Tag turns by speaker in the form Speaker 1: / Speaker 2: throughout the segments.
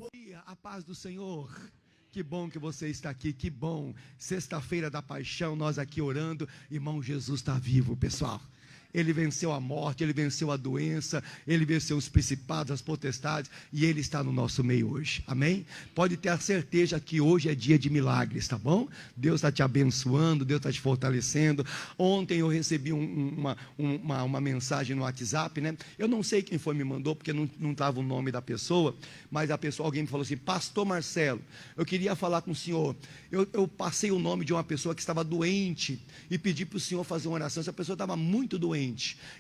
Speaker 1: Bom dia, a paz do Senhor. Que bom que você está aqui, que bom. Sexta-feira da paixão, nós aqui orando. Irmão, Jesus está vivo, pessoal. Ele venceu a morte, ele venceu a doença, ele venceu os principados, as potestades, e ele está no nosso meio hoje, amém? Pode ter a certeza que hoje é dia de milagres, tá bom? Deus está te abençoando, Deus está te fortalecendo. Ontem eu recebi uma mensagem no WhatsApp, né? Eu não sei quem foi me mandou, porque não estava o nome da pessoa, mas alguém me falou assim: Pastor Marcelo, eu queria falar com o senhor. Eu passei o nome de uma pessoa que estava doente e pedi para o senhor fazer uma oração. Essa pessoa estava muito doente.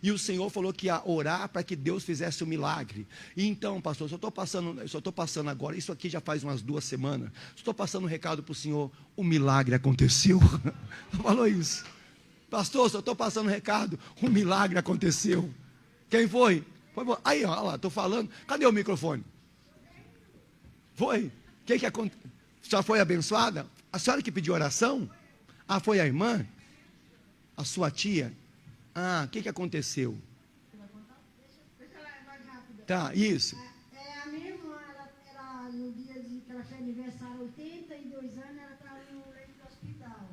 Speaker 1: E o Senhor falou que ia orar para que Deus fizesse o milagre. E então, pastor, só estou passando agora, isso aqui já faz umas 2 semanas, estou passando um recado para o senhor: o milagre aconteceu. Falou isso. Pastor, só estou passando um recado, o milagre aconteceu. Quem foi? Aí, olha lá, estou falando. Cadê o microfone? Foi? O que aconteceu? Já foi abençoada? A senhora que pediu oração? Ah, foi a irmã? A sua tia? Ah, o que aconteceu? Tá, isso.
Speaker 2: A minha irmã, ela no dia que ela fez aniversário, 82 anos, ela estava no leito do hospital.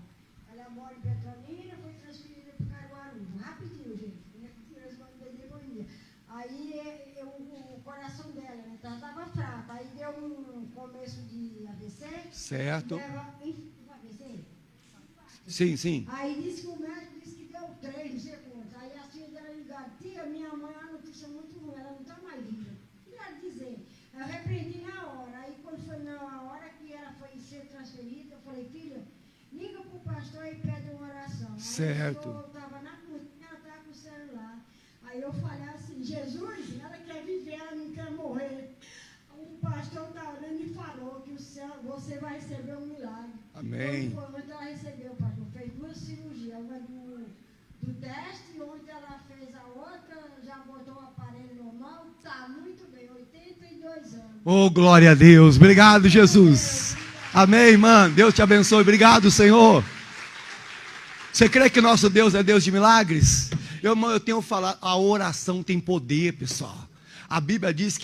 Speaker 2: Ela mora em Petrolina, foi transferida para o Caruaru. Rapidinho, gente. Aí o coração dela, né, estava fraco. Aí deu um começo de AVC.
Speaker 1: Certo.
Speaker 2: AVC?
Speaker 1: Sim, sim.
Speaker 2: Aí disse que o médico disse que deu 3, não sei quantos. Aí a tia dela ligou: tia, minha mãe, a notícia muito ruim, ela não está mais viva. O que ela dizer? Eu repreendi na hora. Aí quando foi na hora que ela foi ser transferida, eu falei: filha, liga para o pastor e pede uma oração.
Speaker 1: Certo.
Speaker 2: Aí eu estava na cozinha, ela estava com o celular. Aí eu falei assim: Jesus, ela quer viver, ela não quer morrer. O pastor está orando e falou que você vai receber um milagre.
Speaker 1: Amém.
Speaker 2: Onde ela recebeu, pastor, fez 2 cirurgias, uma do teste, onde ela fez a outra, já botou o aparelho normal, está muito bem, 82 anos.
Speaker 1: Oh, glória a Deus. Obrigado, Jesus. Amém, irmã. Deus te abençoe. Obrigado, Senhor. Você crê que nosso Deus é Deus de milagres? Eu tenho falado, a oração tem poder, pessoal. A Bíblia diz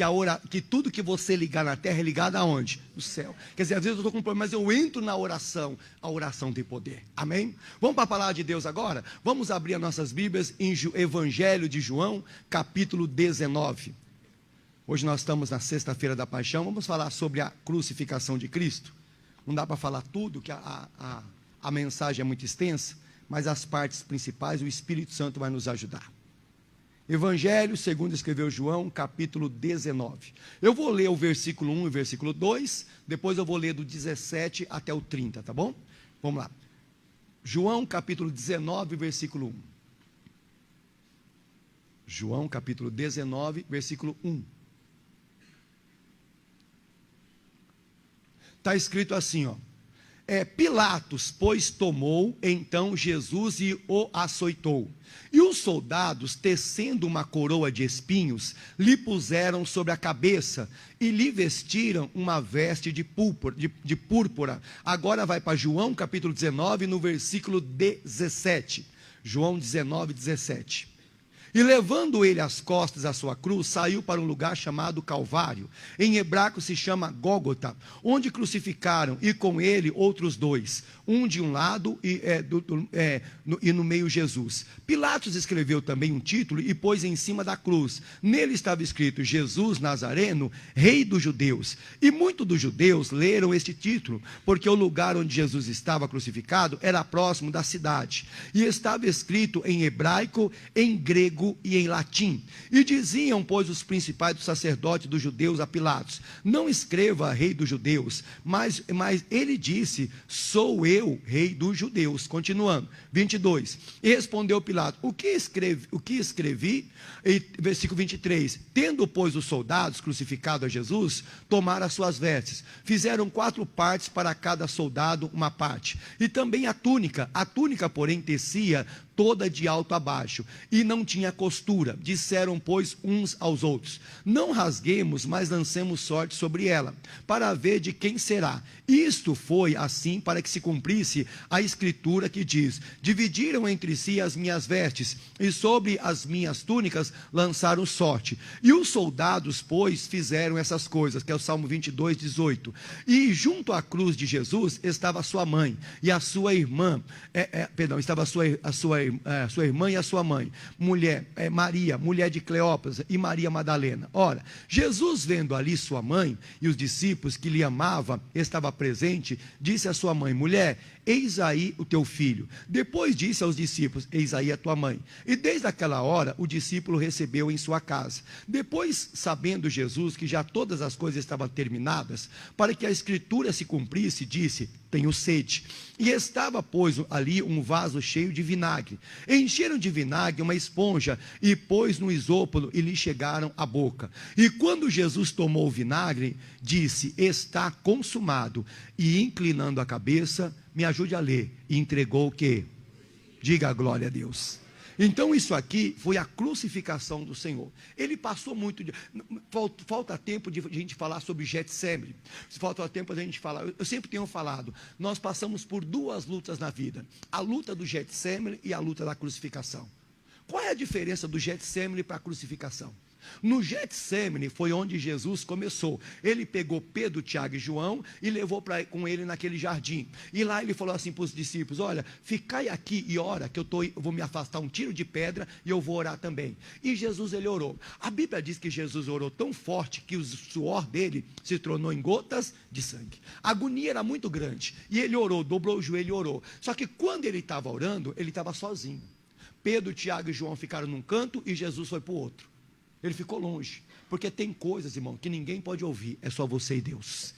Speaker 1: que tudo que você ligar na terra é ligado aonde? No céu. Quer dizer, às vezes eu estou com um problema, mas eu entro na oração. A oração tem poder. Amém? Vamos para a palavra de Deus agora? Vamos abrir as nossas Bíblias em Evangelho de João, capítulo 19. Hoje nós estamos na sexta-feira da paixão. Vamos falar sobre a crucificação de Cristo. Não dá para falar tudo, que a mensagem é muito extensa, mas as partes principais o Espírito Santo vai nos ajudar. Evangelho segundo escreveu João, capítulo 19. Eu vou ler o versículo 1 e o versículo 2, depois eu vou ler do 17 até o 30, tá bom? Vamos lá. João, capítulo 19, versículo 1. João, capítulo 19, versículo 1. Está escrito assim, ó. Pilatos, pois, tomou então Jesus e o açoitou. E os soldados, tecendo uma coroa de espinhos, lhe puseram sobre a cabeça e lhe vestiram uma veste de púrpura. Agora vai para João capítulo 19, no versículo 17. João 19, 17. E levando ele às costas a sua cruz, saiu para um lugar chamado Calvário. Em hebraico se chama Gólgota, onde crucificaram, e com ele outros 2, um de um lado e no meio Jesus. Pilatos escreveu também um título e pôs em cima da cruz. Nele estava escrito: Jesus Nazareno, Rei dos Judeus. E muitos dos judeus leram este título, porque o lugar onde Jesus estava crucificado era próximo da cidade. E estava escrito em hebraico, em grego e em latim. E diziam, pois, os principais dos sacerdotes dos judeus a Pilatos: não escreva Rei dos Judeus, mas ele disse: sou eu, Rei dos Judeus. Continuando, 22. E respondeu Pilatos: o que escrevi? E, versículo 23. Tendo, pois, os soldados crucificado a Jesus, tomaram as suas vestes, fizeram 4 partes para cada soldado uma parte, e também a túnica, porém, tecia toda de alto a baixo, e não tinha costura. Disseram, pois, uns aos outros: não rasguemos, mas lancemos sorte sobre ela, para ver de quem será. Isto foi assim para que se cumprisse a escritura que diz: dividiram entre si as minhas vestes, e sobre as minhas túnicas lançaram sorte. E os soldados, pois, fizeram essas coisas, que é o Salmo 22, 18. E junto à cruz de Jesus estava a sua mãe e a sua irmã, estava a sua irmã e a sua mãe, Maria, mulher de Cleópatra, e Maria Madalena. Ora, Jesus, vendo ali sua mãe e os discípulos que lhe amava, estava presente, disse à sua mãe: mulher, eis aí o teu filho. Depois disse aos discípulos: eis aí a tua mãe. E desde aquela hora o discípulo recebeu em sua casa. Depois, sabendo Jesus que já todas as coisas estavam terminadas, para que a escritura se cumprisse, disse: tenho sede. E estava, pois, ali um vaso cheio de vinagre. Encheram de vinagre uma esponja e pôs no isópolo e lhe chegaram à boca. E quando Jesus tomou o vinagre, disse: está consumado. E inclinando a cabeça, me ajude a ler, e entregou o quê? Diga a glória a Deus. Então isso aqui foi a crucificação do Senhor. Ele passou muito, falta tempo de a gente falar sobre Getsemane, falta tempo de a gente falar, eu sempre tenho falado, nós passamos por duas lutas na vida, a luta do Getsemane e a luta da crucificação. Qual é a diferença do Getsemane para a crucificação? No Getsemane foi onde Jesus começou. Ele pegou Pedro, Tiago e João e levou com ele naquele jardim. E lá ele falou assim para os discípulos: olha, ficai aqui e ora, que eu vou me afastar um tiro de pedra e eu vou orar também. E Jesus, ele orou. A Bíblia diz que Jesus orou tão forte que o suor dele se tornou em gotas de sangue. A agonia era muito grande. E ele orou, dobrou o joelho e orou. Só que quando ele estava orando, ele estava sozinho. Pedro, Tiago e João ficaram num canto e Jesus foi para o outro. Ele ficou longe, porque tem coisas, irmão, que ninguém pode ouvir, é só você e Deus.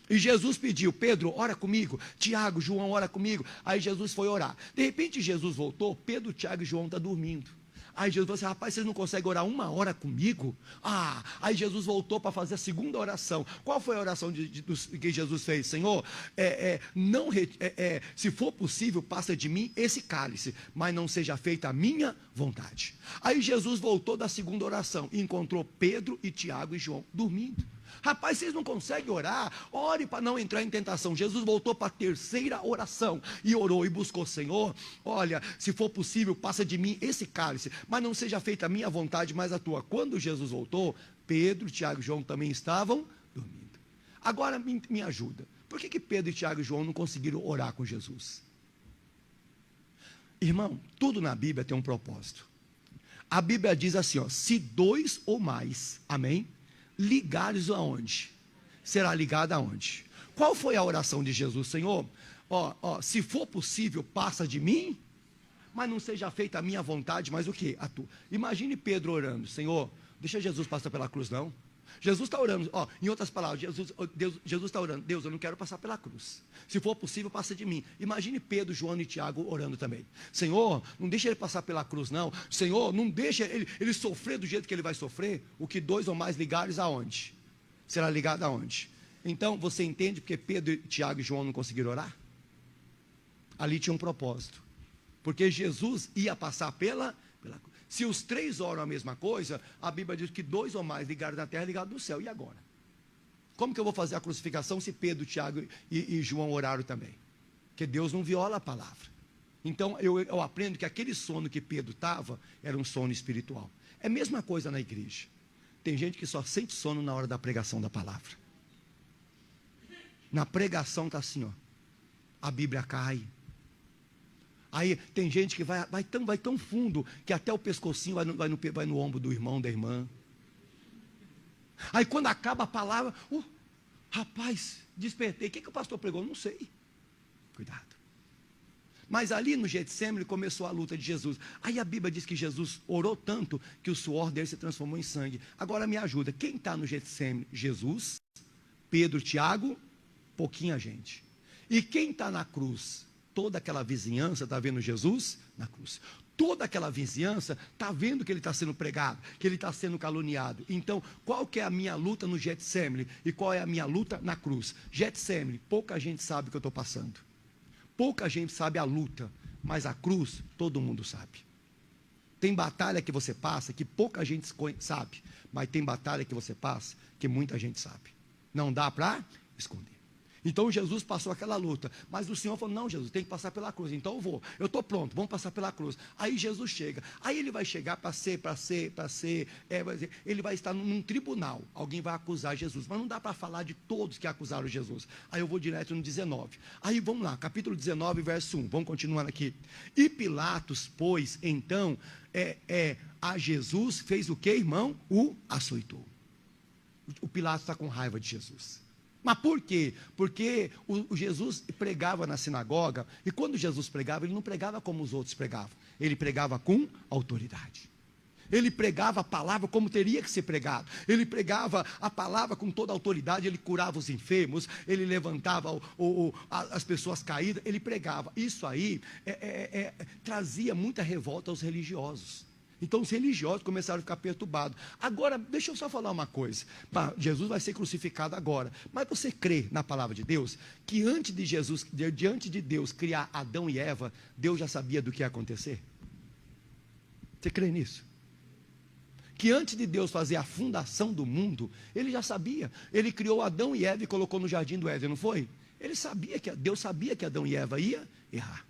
Speaker 1: E Jesus pediu: Pedro, ora comigo, Tiago, João, ora comigo. Aí Jesus foi orar. De repente Jesus voltou, Pedro, Tiago e João estão dormindo. Aí Jesus falou assim: rapaz, vocês não conseguem orar 1 hora comigo? Aí Jesus voltou para fazer a segunda oração. Qual foi a oração que Jesus fez? Senhor, se for possível, passa de mim esse cálice, mas não seja feita a minha vontade. Aí Jesus voltou da segunda oração e encontrou Pedro e Tiago e João dormindo. Rapaz, vocês não conseguem orar? Ore para não entrar em tentação. Jesus voltou para a terceira oração e orou e buscou: Senhor, olha, se for possível, passa de mim esse cálice, mas não seja feita a minha vontade, mas a tua. Quando Jesus voltou, Pedro, Tiago e João também estavam dormindo. Agora me ajuda. Por que Pedro, Tiago e João não conseguiram orar com Jesus? Irmão, tudo na Bíblia tem um propósito. A Bíblia diz assim, se 2 ou mais, amém? Ligares aonde? Será ligado aonde? Qual foi a oração de Jesus? Senhor, se for possível, passa de mim, mas não seja feita a minha vontade, mas o que? A tua. Imagine Pedro orando: Senhor, deixa Jesus passar pela cruz não. Jesus está orando, em outras palavras, Jesus está orando: Deus, eu não quero passar pela cruz, se for possível, passa de mim. Imagine Pedro, João e Tiago orando também: Senhor, não deixa ele passar pela cruz não. Senhor, não deixa ele sofrer do jeito que ele vai sofrer. O que 2 ou mais ligares aonde? Será ligado aonde? Então, você entende porque Pedro, Tiago e João não conseguiram orar? Ali tinha um propósito, porque Jesus ia passar pela cruz. Se os 3 oram a mesma coisa, a Bíblia diz que 2 ou mais ligados na terra, ligados no céu. E agora? Como que eu vou fazer a crucificação se Pedro, Tiago e João oraram também? Porque Deus não viola a palavra. Então eu aprendo que aquele sono que Pedro estava era um sono espiritual. É a mesma coisa na igreja. Tem gente que só sente sono na hora da pregação da palavra. Na pregação está assim, a Bíblia cai. Aí tem gente que vai tão fundo que até o pescocinho vai no ombro do irmão, da irmã. Aí quando acaba a palavra, rapaz, despertei. O que o pastor pregou? Não sei. Cuidado. Mas ali no Getsemane começou a luta de Jesus. Aí a Bíblia diz que Jesus orou tanto que o suor dele se transformou em sangue. Agora me ajuda. Quem está no Getsemane? Jesus, Pedro, Tiago, pouquinha gente. E quem está na cruz? Toda aquela vizinhança está vendo Jesus na cruz. Toda aquela vizinhança está vendo que ele está sendo pregado, que ele está sendo caluniado. Então, qual que é a minha luta no Getsemane e qual é a minha luta na cruz? Getsemane, pouca gente sabe o que eu estou passando. Pouca gente sabe a luta. Mas a cruz, todo mundo sabe. Tem batalha que você passa que pouca gente sabe, mas tem batalha que você passa que muita gente sabe. Não dá para esconder. Então Jesus passou aquela luta, mas o Senhor falou: não, Jesus, tem que passar pela cruz. Então eu estou pronto, vamos passar pela cruz. Aí Jesus chega, aí ele vai chegar ele vai estar num tribunal, alguém vai acusar Jesus, mas não dá para falar de todos que acusaram Jesus. Aí eu vou direto no 19, aí vamos lá, capítulo 19, verso 1, vamos continuando aqui. E Pilatos, pois, então, a Jesus, fez o que, irmão? O açoitou. O Pilatos está com raiva de Jesus. Mas por quê? Porque o Jesus pregava na sinagoga, e quando Jesus pregava, ele não pregava como os outros pregavam, ele pregava com autoridade. Ele pregava a palavra como teria que ser pregado. Ele pregava a palavra com toda a autoridade. Ele curava os enfermos, ele levantava as pessoas caídas, ele pregava. Isso aí trazia muita revolta aos religiosos. Então os religiosos começaram a ficar perturbados. Agora, deixa eu só falar uma coisa. Jesus vai ser crucificado agora. Mas você crê na palavra de Deus que antes de Jesus, diante de Deus criar Adão e Eva, Deus já sabia do que ia acontecer? Você crê nisso? Que antes de Deus fazer a fundação do mundo, ele já sabia. Ele criou Adão e Eva e colocou no jardim do Éden, não foi? Deus sabia que Adão e Eva ia errar.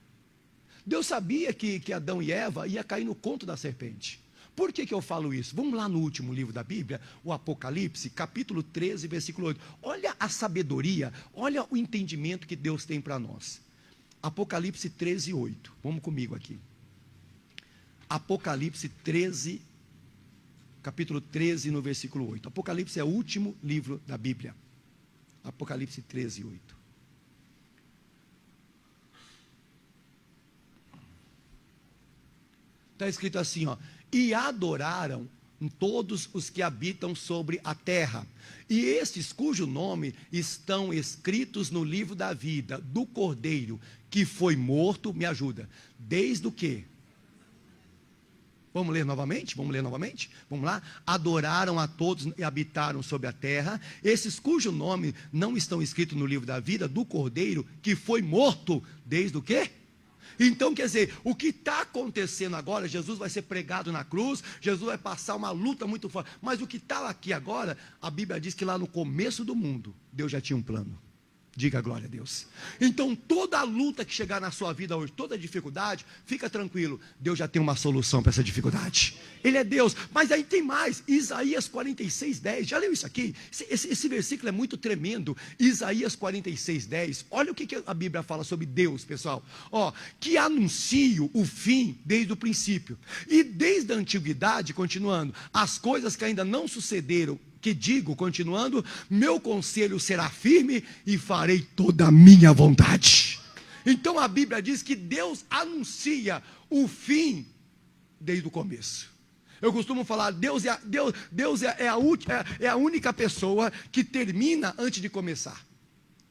Speaker 1: Deus sabia que Adão e Eva ia cair no conto da serpente. Por que eu falo isso? Vamos lá no último livro da Bíblia, o Apocalipse, capítulo 13, versículo 8. Olha a sabedoria, olha o entendimento que Deus tem para nós. Apocalipse 13, 8. Vamos comigo aqui. Apocalipse 13, capítulo 13, no versículo 8. Apocalipse é o último livro da Bíblia. Apocalipse 13, 8. Está escrito assim, ó: e adoraram todos os que habitam sobre a terra, e estes cujo nome estão escritos no livro da vida do Cordeiro, que foi morto, me ajuda, desde o quê? Vamos ler novamente? Vamos lá? Adoraram a todos e habitaram sobre a terra, esses cujo nome não estão escritos no livro da vida do Cordeiro, que foi morto, desde o quê? Então, quer dizer, o que está acontecendo agora, Jesus vai ser pregado na cruz, Jesus vai passar uma luta muito forte, mas o que está aqui agora, a Bíblia diz que lá no começo do mundo, Deus já tinha um plano. Diga glória a Deus. Então toda a luta que chegar na sua vida hoje, toda dificuldade, fica tranquilo, Deus já tem uma solução para essa dificuldade. Ele é Deus. Mas aí tem mais, Isaías 46, 10, já leu isso aqui? Esse versículo é muito tremendo. Isaías 46, 10, olha o que a Bíblia fala sobre Deus, pessoal. Que anuncio o fim desde o princípio, e desde a antiguidade, continuando, as coisas que ainda não sucederam, que digo, continuando, meu conselho será firme e farei toda a minha vontade. Então a Bíblia diz que Deus anuncia o fim desde o começo. Eu costumo falar, Deus é a única pessoa que termina antes de começar.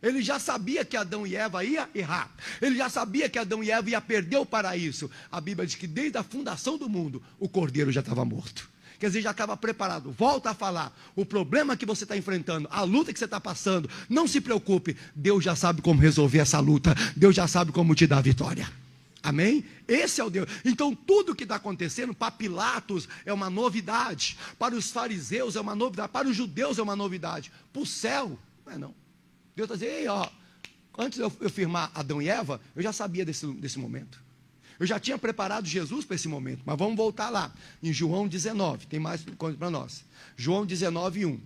Speaker 1: Ele já sabia que Adão e Eva ia errar. Ele já sabia que Adão e Eva ia perder o paraíso. A Bíblia diz que desde a fundação do mundo, o cordeiro já estava morto. Quer dizer, já estava preparado. Volta a falar, o problema que você está enfrentando, a luta que você está passando, não se preocupe, Deus já sabe como resolver essa luta, Deus já sabe como te dar a vitória. Amém? Esse é o Deus. Então tudo que está acontecendo para Pilatos é uma novidade, para os fariseus é uma novidade, para os judeus é uma novidade, para o céu não é não. Deus está dizendo, antes de eu firmar Adão e Eva, eu já sabia desse momento. Eu já tinha preparado Jesus para esse momento, mas vamos voltar lá, em João 19, tem mais coisa para nós. João 19, 1.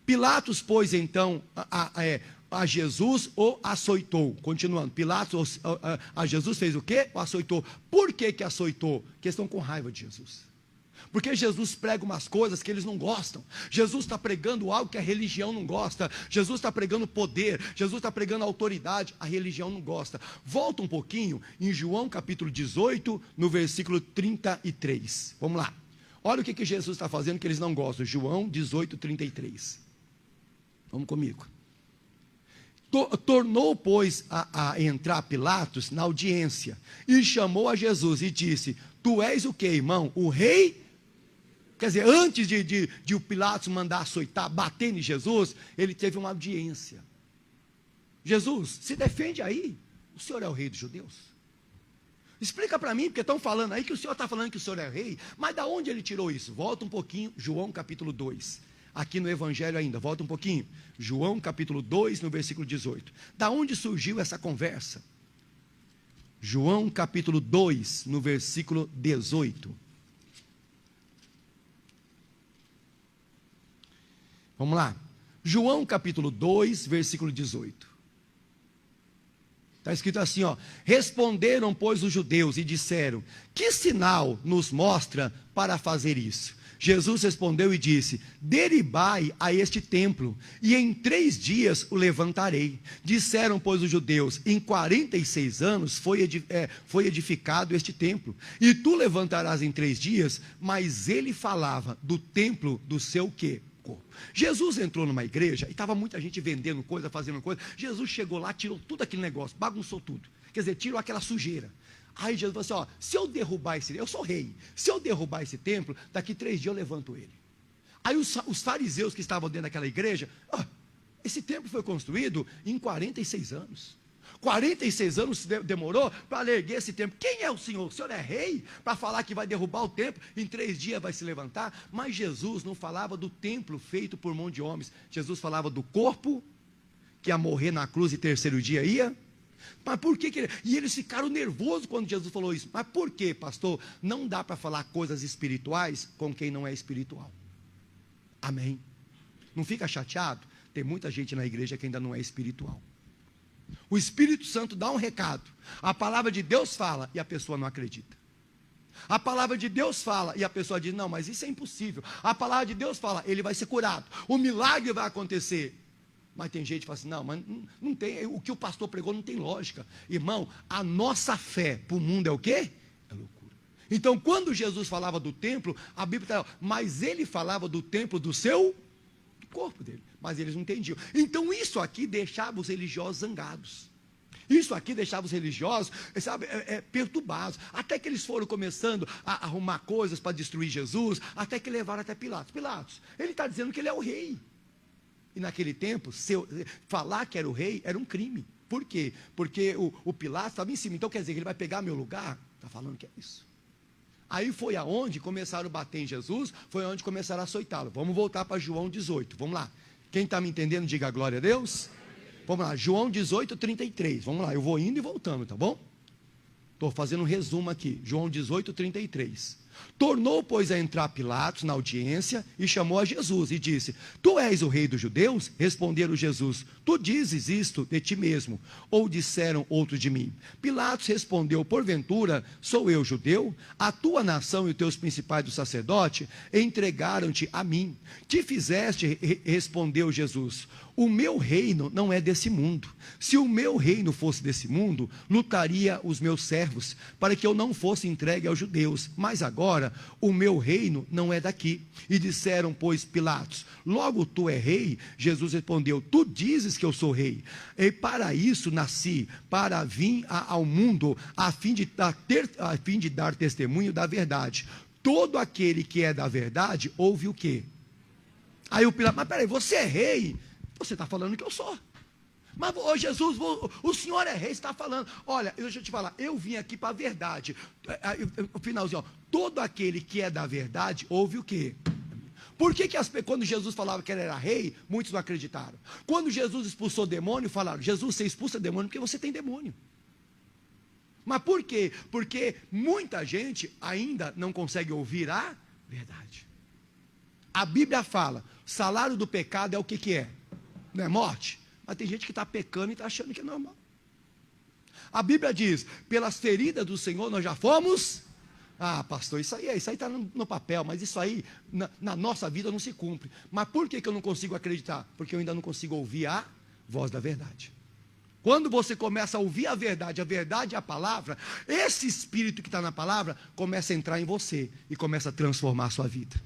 Speaker 1: Pilatos, pois, então, a Jesus o açoitou. Continuando, Pilatos a Jesus fez o quê? O açoitou. Por que açoitou? Porque estão com raiva de Jesus. Porque Jesus prega umas coisas que eles não gostam. Jesus está pregando algo que a religião não gosta. Jesus está pregando poder. Jesus está pregando autoridade. A religião não gosta. Volta um pouquinho em João capítulo 18, no versículo 33. Vamos lá. Olha o que Jesus está fazendo que eles não gostam. João 18, 33. Vamos comigo. Tornou, pois, a entrar Pilatos na audiência. E chamou a Jesus e disse: tu és o que, irmão? O rei? Quer dizer, antes de o Pilatos mandar açoitar, bater em Jesus, ele teve uma audiência. Jesus, se defende aí. O Senhor é o rei dos judeus. Explica para mim, porque estão falando aí que o senhor está falando que o senhor é rei, mas da onde ele tirou isso? Volta um pouquinho, João capítulo 2, aqui no Evangelho ainda, volta um pouquinho, João capítulo 2, no versículo 18. Da onde surgiu essa conversa? João capítulo 2, no versículo 18. Vamos lá, João capítulo 2, versículo 18. Está escrito assim, ó: responderam, pois, os judeus e disseram: que sinal nos mostra para fazer isso? Jesus respondeu e disse: derribai a este templo, e em 3 dias o levantarei. Disseram, pois, os judeus: em 46 anos foi edificado este templo, e tu levantarás em 3 dias. Mas ele falava do templo do seu quê? Corpo. Jesus entrou numa igreja e estava muita gente vendendo coisa, fazendo coisa. Jesus chegou lá, tirou tudo aquele negócio, bagunçou tudo. Quer dizer, tirou aquela sujeira. Aí Jesus falou assim: ó, se eu derrubar esse, eu sou rei, se eu derrubar esse templo, daqui 3 dias eu levanto ele. Aí os fariseus que estavam dentro daquela igreja: esse templo foi construído em 46 anos. 46 anos demorou para erguer esse templo. Quem é o Senhor? O Senhor é rei para falar que vai derrubar o templo, em 3 dias vai se levantar? Mas Jesus não falava do templo feito por mão de homens. Jesus falava do corpo que ia morrer na cruz e 3º dia ia. Mas por que e eles ficaram nervosos quando Jesus falou isso. Mas por que, pastor? Não dá para falar coisas espirituais com quem não é espiritual. Amém? Não fica chateado? Tem muita gente na igreja que ainda não é espiritual. O Espírito Santo dá um recado, a palavra de Deus fala e a pessoa não acredita. A palavra de Deus fala e a pessoa diz: não, mas isso é impossível. A palavra de Deus fala, ele vai ser curado, o milagre vai acontecer. Mas tem gente que fala assim: não, mas não tem, o que o pastor pregou não tem lógica. Irmão, a nossa fé para o mundo é o quê? É loucura. Então quando Jesus falava do templo, a Bíblia está: mas ele falava do templo do corpo dele, mas eles não entendiam. Então isso aqui deixava os religiosos zangados. Isso aqui deixava os religiosos, sabe, perturbados. Até que eles foram começando a arrumar coisas para destruir Jesus, até que levaram até Pilatos. Pilatos, ele está dizendo que ele é o rei. E naquele tempo, falar que era o rei era um crime. Por quê? Porque o Pilatos estava em cima. Então quer dizer que ele vai pegar meu lugar? Está falando que é isso. Aí foi aonde começaram a bater em Jesus, foi onde começaram a açoitá-lo. Vamos voltar para João 18, vamos lá. Quem está me entendendo, diga glória a Deus. Vamos lá, João 18, 33, vamos lá, eu vou indo e voltando, tá bom? Estou fazendo um resumo aqui, João 18, 33. Tornou, pois, a entrar Pilatos na audiência e chamou a Jesus e disse: tu és o rei dos judeus? Responderam Jesus: tu dizes isto de ti mesmo, ou disseram outros de mim? Pilatos respondeu: porventura sou eu judeu? A tua nação e os teus principais do sacerdote entregaram-te a mim. Te fizeste, respondeu Jesus. O meu reino não é desse mundo. Se o meu reino fosse desse mundo, lutaria os meus servos, para que eu não fosse entregue aos judeus. Mas agora, o meu reino não é daqui. E disseram, pois, Pilatos: logo tu é rei? Jesus respondeu: tu dizes que eu sou rei. E para isso nasci, para vir ao mundo, a fim de dar testemunho da verdade. Todo aquele que é da verdade, ouve o quê? Aí o Pilatos: mas peraí, você é rei? Você está falando que eu sou. Mas, Jesus, o senhor é rei, você está falando. Olha, deixa eu te falar, eu vim aqui para a verdade. O finalzinho, ó, todo aquele que é da verdade, ouve o quê? Por que quando Jesus falava que ele era rei, muitos não acreditaram? Quando Jesus expulsou demônio, falaram: Jesus, você expulsa demônio porque você tem demônio. Mas por quê? Porque muita gente ainda não consegue ouvir a verdade. A Bíblia fala, o salário do pecado é o que é? Não é morte? Mas tem gente que está pecando e está achando que é normal. A Bíblia diz: pelas feridas do Senhor nós já fomos. Ah, pastor, isso aí está no papel, mas isso aí na nossa vida não se cumpre. Mas por que eu não consigo acreditar? Porque eu ainda não consigo ouvir a voz da verdade. Quando você começa a ouvir a verdade e a palavra, esse espírito que está na palavra começa a entrar em você e começa a transformar a sua vida.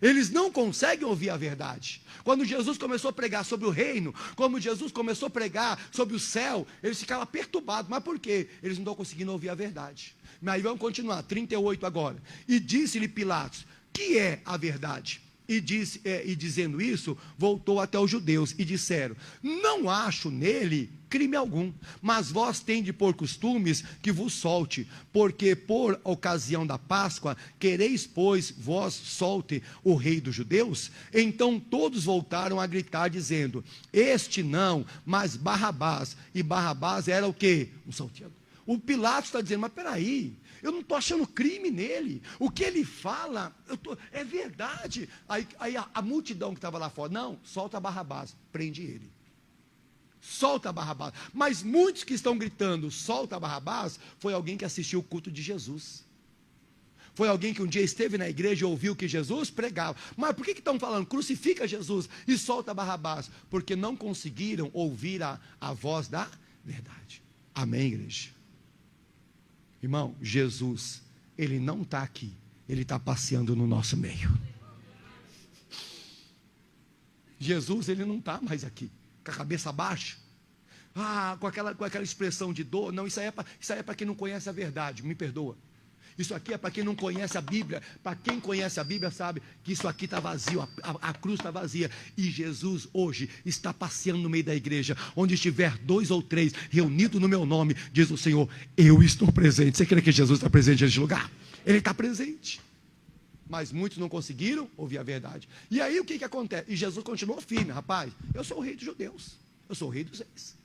Speaker 1: Eles não conseguem ouvir a verdade. Quando Jesus começou a pregar sobre o reino, quando Jesus começou a pregar sobre o céu, eles ficavam perturbados. Mas por quê? Eles não estão conseguindo ouvir a verdade. Mas vamos continuar, 38 agora. E disse-lhe Pilatos: que é a verdade? e dizendo isso, voltou até os judeus e disseram: não acho nele crime algum, mas vós tendes por costumes que vos solte, porque por ocasião da Páscoa quereis, pois, vós solte o rei dos judeus? Então todos voltaram a gritar, dizendo: este não, mas Barrabás. E Barrabás era o quê? Um salteador. O Pilatos está dizendo: mas peraí, eu não estou achando crime nele, o que ele fala é verdade. Aí a multidão que estava lá fora: não, solta Barrabás, prende ele, solta Barrabás. Mas muitos que estão gritando solta Barrabás, foi alguém que assistiu o culto de Jesus, foi alguém que um dia esteve na igreja e ouviu que Jesus pregava. Mas por que estão falando crucifica Jesus e solta Barrabás? Porque não conseguiram ouvir a voz da verdade. Amém, igreja? Irmão, Jesus, ele não está aqui, ele está passeando no nosso meio. Jesus, ele não está mais aqui, com a cabeça baixa, com aquela expressão de dor. Não, isso aí é para quem não conhece a verdade, me perdoa. Isso aqui é para quem não conhece a Bíblia. Para quem conhece a Bíblia sabe que isso aqui está vazio, a cruz está vazia. E Jesus hoje está passeando no meio da igreja. Onde estiver 2 ou 3 reunidos no meu nome, diz o Senhor, eu estou presente. Você crê que Jesus está presente neste lugar? Ele está presente. Mas muitos não conseguiram ouvir a verdade. E aí o que acontece? E Jesus continuou firme: rapaz, eu sou o rei dos judeus, eu sou o rei dos reis.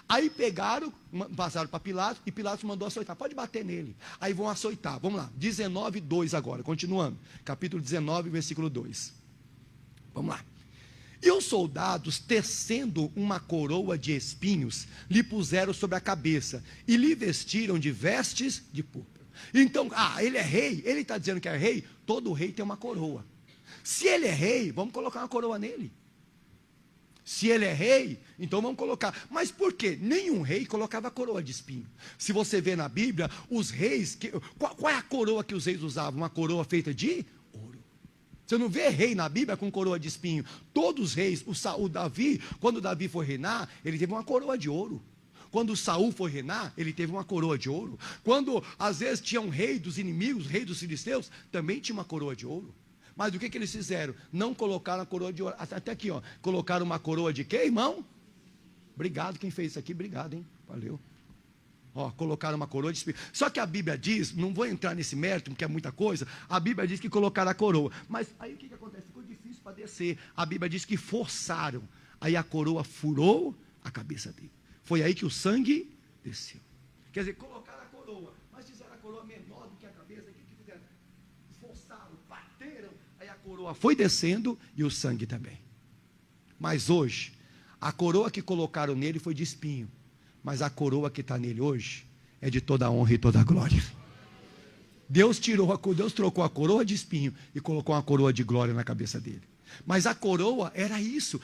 Speaker 1: Aí pegaram, passaram para Pilatos, e Pilatos mandou açoitar. Pode bater nele. Aí vão açoitar. Vamos lá, 19:2 agora, continuando. Capítulo 19, versículo 2. Vamos lá. E os soldados, tecendo uma coroa de espinhos, lhe puseram sobre a cabeça, e lhe vestiram de vestes de púrpura. Então, ele é rei, ele está dizendo que é rei. Todo rei tem uma coroa. Se ele é rei, vamos colocar uma coroa nele. Se ele é rei, então vamos colocar. Mas por quê? Nenhum rei colocava coroa de espinho. Se você vê na Bíblia, os reis, qual é a coroa que os reis usavam? Uma coroa feita de ouro. Você não vê rei na Bíblia com coroa de espinho. Todos os reis, o Davi, quando Davi foi reinar, ele teve uma coroa de ouro. Quando Saul foi reinar, ele teve uma coroa de ouro. Quando às vezes tinha um rei dos inimigos, rei dos filisteus, também tinha uma coroa de ouro. Mas o que eles fizeram? Não colocaram a coroa de ouro. Até aqui, ó. Colocaram uma coroa de quê, irmão? Obrigado, quem fez isso aqui, obrigado, hein? Valeu. Ó, colocaram uma coroa de espinho. Só que a Bíblia diz, não vou entrar nesse mérito, porque é muita coisa. A Bíblia diz que colocaram a coroa. Mas aí o que acontece? Ficou difícil para descer. A Bíblia diz que forçaram. Aí a coroa furou a cabeça dele. Foi aí que o sangue desceu. Quer dizer, colocaram a coroa, mas fizeram a coroa menor do que a cabeça. O que fizeram? Forçaram, bateram. Aí a coroa foi descendo e o sangue também. Mas hoje, a coroa que colocaram nele foi de espinho. Mas a coroa que está nele hoje é de toda a honra e toda a glória. Deus trocou a coroa de espinho e colocou uma coroa de glória na cabeça dele. Mas a coroa era isso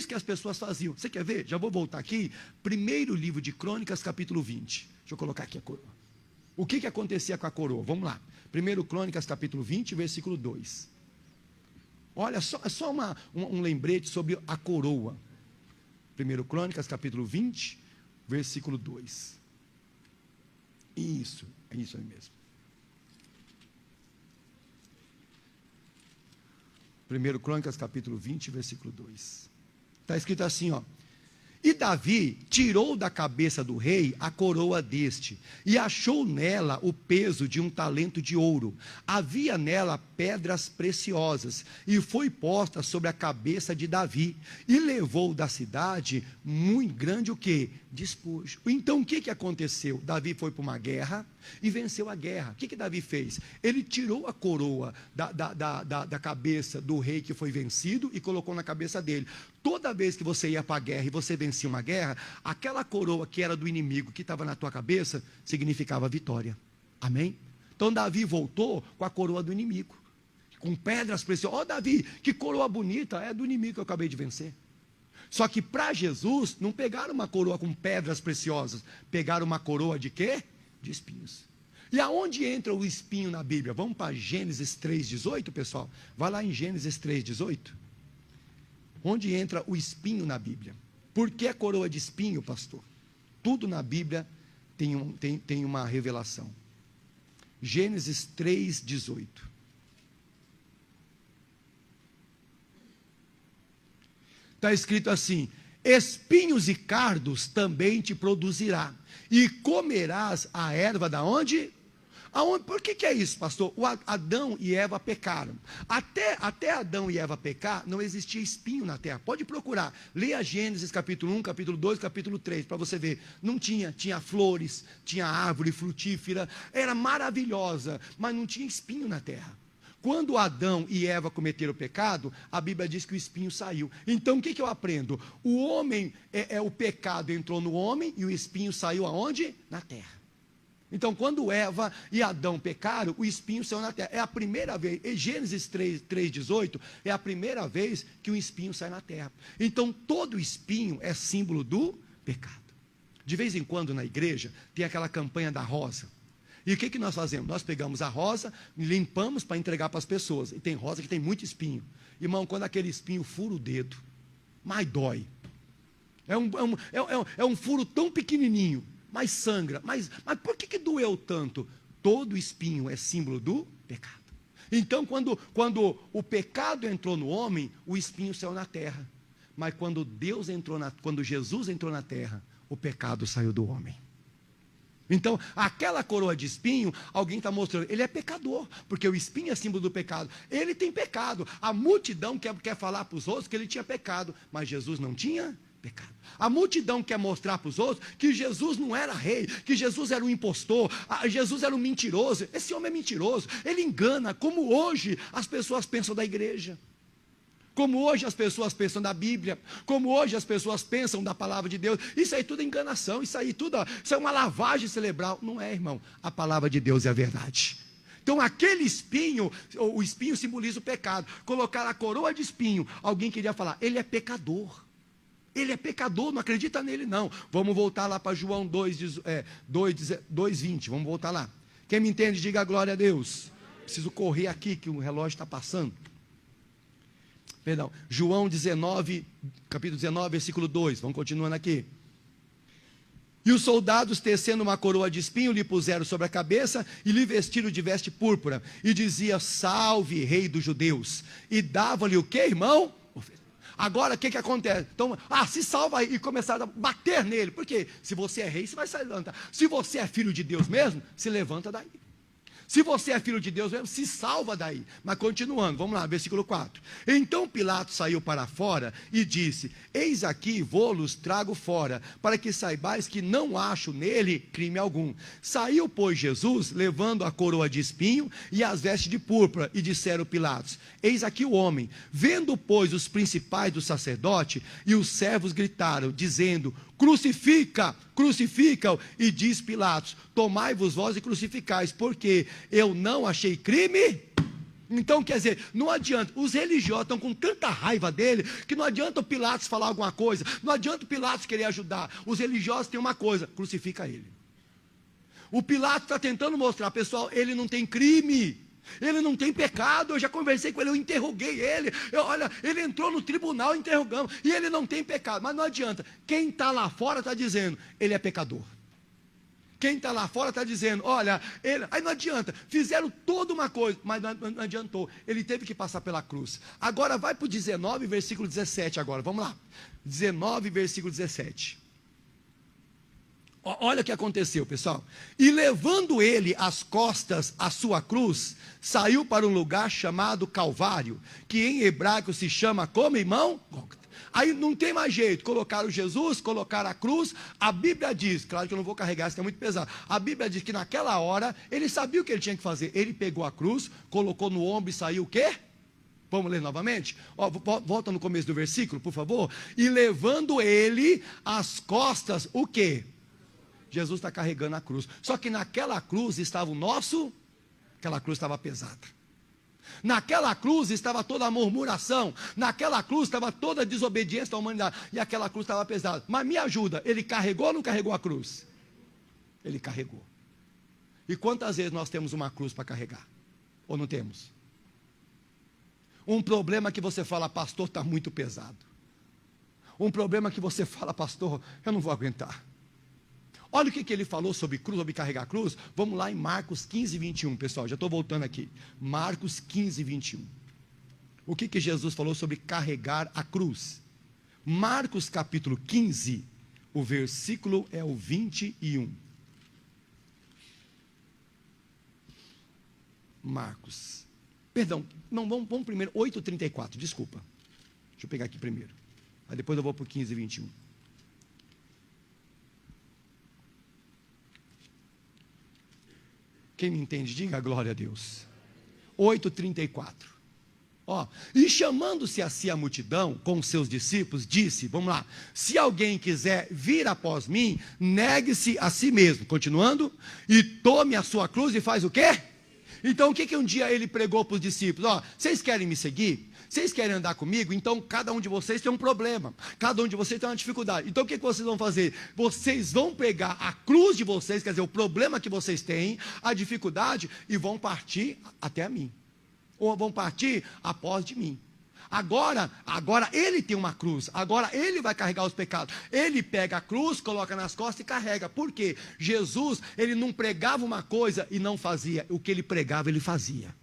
Speaker 1: que as pessoas faziam. Você quer ver? Já vou voltar aqui. Primeiro livro de Crônicas, capítulo 20. Deixa eu colocar aqui a coroa. O que acontecia com a coroa? Vamos lá. Primeiro Crônicas, capítulo 20, versículo 2. Olha, só um lembrete sobre a coroa. Primeiro Crônicas, capítulo 20, versículo 2. Isso, é isso aí mesmo. 1 Crônicas, capítulo 20, versículo 2. Está escrito assim, ó. E Davi tirou da cabeça do rei a coroa deste, e achou nela o peso de um talento de ouro. Havia nela pedras preciosas, e foi posta sobre a cabeça de Davi, e levou da cidade muito grande o quê? Despojo. Então o que aconteceu? Davi foi para uma guerra e venceu a guerra. O que Davi fez? Ele tirou a coroa da cabeça do rei que foi vencido e colocou na cabeça dele. Toda vez que você ia para a guerra e você vencia uma guerra, aquela coroa que era do inimigo, que estava na tua cabeça, significava vitória. Amém? Então Davi voltou com a coroa do inimigo, com pedras preciosas. Ó, Davi, que coroa bonita, é do inimigo que eu acabei de vencer. Só que para Jesus, não pegaram uma coroa com pedras preciosas, pegaram uma coroa de quê? De espinhos. E aonde entra o espinho na Bíblia? Vamos para Gênesis 3,18, pessoal? Vai lá em Gênesis 3,18. Onde entra o espinho na Bíblia? Por que a coroa de espinho, pastor? Tudo na Bíblia tem uma revelação. Gênesis 3,18. Está escrito assim: espinhos e cardos também te produzirá, e comerás a erva da onde? Aonde? Por que é isso, pastor? Adão e Eva pecaram. Até Adão e Eva pecar, não existia espinho na terra. Pode procurar. Leia Gênesis capítulo 1, capítulo 2, capítulo 3, para você ver. Não tinha flores, tinha árvore frutífera, era maravilhosa, mas não tinha espinho na terra. Quando Adão e Eva cometeram o pecado, a Bíblia diz que o espinho saiu. Então o que eu aprendo? O homem, o pecado entrou no homem e o espinho saiu aonde? Na terra. Então, quando Eva e Adão pecaram, o espinho saiu na terra. É a primeira vez, em Gênesis 3:18, é a primeira vez que o espinho sai na terra. Então, todo espinho é símbolo do pecado. De vez em quando, na igreja, tem aquela campanha da rosa. E o que nós fazemos? Nós pegamos a rosa, limpamos para entregar para as pessoas. E tem rosa que tem muito espinho. Irmão, quando aquele espinho fura o dedo, mais dói. É um furo tão pequenininho, mas sangra. Mas por que doeu tanto? Todo espinho é símbolo do pecado. Então, quando o pecado entrou no homem, o espinho saiu na terra. Mas quando Jesus entrou na terra, o pecado saiu do homem. Então, aquela coroa de espinho, alguém está mostrando, ele é pecador, porque o espinho é símbolo do pecado. Ele tem pecado. A multidão quer falar para os outros que ele tinha pecado, mas Jesus não tinha pecado. A multidão quer mostrar para os outros que Jesus não era rei, que Jesus era um impostor, Jesus era um mentiroso. Esse homem é mentiroso, ele engana, como hoje as pessoas pensam da igreja. Como hoje as pessoas pensam da Bíblia, como hoje as pessoas pensam da palavra de Deus. Isso aí tudo é enganação, isso é uma lavagem cerebral. Não é, irmão, a palavra de Deus é a verdade. Então aquele espinho, o espinho simboliza o pecado. Colocar a coroa de espinho, alguém queria falar, ele é pecador. Ele é pecador, não acredita nele não. Vamos voltar lá para João 2:20, vamos voltar lá. Quem me entende, diga glória a Deus. Preciso correr aqui que o relógio está passando. Perdão, João 19, capítulo 19, versículo 2, vamos continuando aqui. E os soldados, tecendo uma coroa de espinho, lhe puseram sobre a cabeça e lhe vestiram de veste púrpura. E dizia, salve, rei dos judeus. E dava-lhe o que, irmão? Agora, o que acontece? Então, se salva aí. E começaram a bater nele. Porque se você é rei, você vai se levantar. Se você é filho de Deus mesmo, se levanta daí. Se você é filho de Deus mesmo, se salva daí. Mas continuando, vamos lá, versículo 4. Então Pilatos saiu para fora e disse, eis aqui, vou-los trago fora, para que saibais que não acho nele crime algum. Saiu, pois, Jesus, levando a coroa de espinho e as vestes de púrpura, e disseram Pilatos, eis aqui o homem. Vendo, pois, os principais do sacerdote e os servos gritaram, dizendo, crucifica-o, e diz Pilatos, tomai-vos vós e crucificais, porque eu não achei crime. Então, quer dizer, não adianta, os religiosos estão com tanta raiva dele, que não adianta o Pilatos falar alguma coisa, não adianta o Pilatos querer ajudar, os religiosos têm uma coisa, crucifica ele. O Pilatos está tentando mostrar, pessoal, ele não tem crime, ele não tem pecado, eu já conversei com ele, eu interroguei ele, olha, ele entrou no tribunal, interrogamos, e ele não tem pecado, mas não adianta, quem está lá fora está dizendo, ele é pecador. Quem está lá fora está dizendo, olha, aí não adianta, fizeram toda uma coisa, mas não adiantou, ele teve que passar pela cruz. Agora vai para o 19, versículo 17 agora, vamos lá, 19, versículo 17. Olha o que aconteceu, pessoal. E levando ele às costas a sua cruz, saiu para um lugar chamado Calvário, que em hebraico se chama como, irmão? Aí não tem mais jeito, colocaram Jesus, colocaram a cruz. A Bíblia diz, claro que eu não vou carregar, isso é muito pesado. A Bíblia diz que naquela hora, ele sabia o que ele tinha que fazer. Ele pegou a cruz, colocou no ombro e saiu o quê? Vamos ler novamente? Volta no começo do versículo, por favor. E levando ele às costas, o quê? Jesus está carregando a cruz. Só que naquela cruz estava aquela cruz estava pesada. Naquela cruz estava toda a murmuração. Naquela cruz estava toda a desobediência da humanidade. E aquela cruz estava pesada. Mas me ajuda, ele carregou ou não carregou a cruz? Ele carregou. E quantas vezes nós temos uma cruz para carregar? Ou não temos? Um problema que você fala, pastor, está muito pesado. Um problema que você fala, pastor, eu não vou aguentar. Olha o que ele falou sobre cruz, sobre carregar a cruz. Vamos lá em Marcos 15, 21, pessoal. Já estou voltando aqui. Marcos 15, 21. O que Jesus falou sobre carregar a cruz? Marcos capítulo 15, o versículo é o 21. Marcos. Perdão, não, vamos primeiro, 8:34, desculpa. Deixa eu pegar aqui primeiro. Aí depois eu vou para o 15 e 21. Quem me entende, diga glória a Deus. 8:34. Ó, e chamando-se a si a multidão com os seus discípulos, disse, vamos lá, se alguém quiser vir após mim, negue-se a si mesmo, continuando, e tome a sua cruz e faz o quê? Então o que um dia ele pregou para os discípulos? Ó, vocês querem me seguir? Vocês querem andar comigo? Então cada um de vocês tem um problema, cada um de vocês tem uma dificuldade. Então o que vocês vão fazer? Vocês vão pegar a cruz de vocês, quer dizer, o problema que vocês têm, a dificuldade, e vão partir até a mim. Ou vão partir após de mim. Agora ele tem uma cruz, agora ele vai carregar os pecados. Ele pega a cruz, coloca nas costas e carrega. Por quê? Jesus, ele não pregava uma coisa e não fazia. O que ele pregava, ele fazia.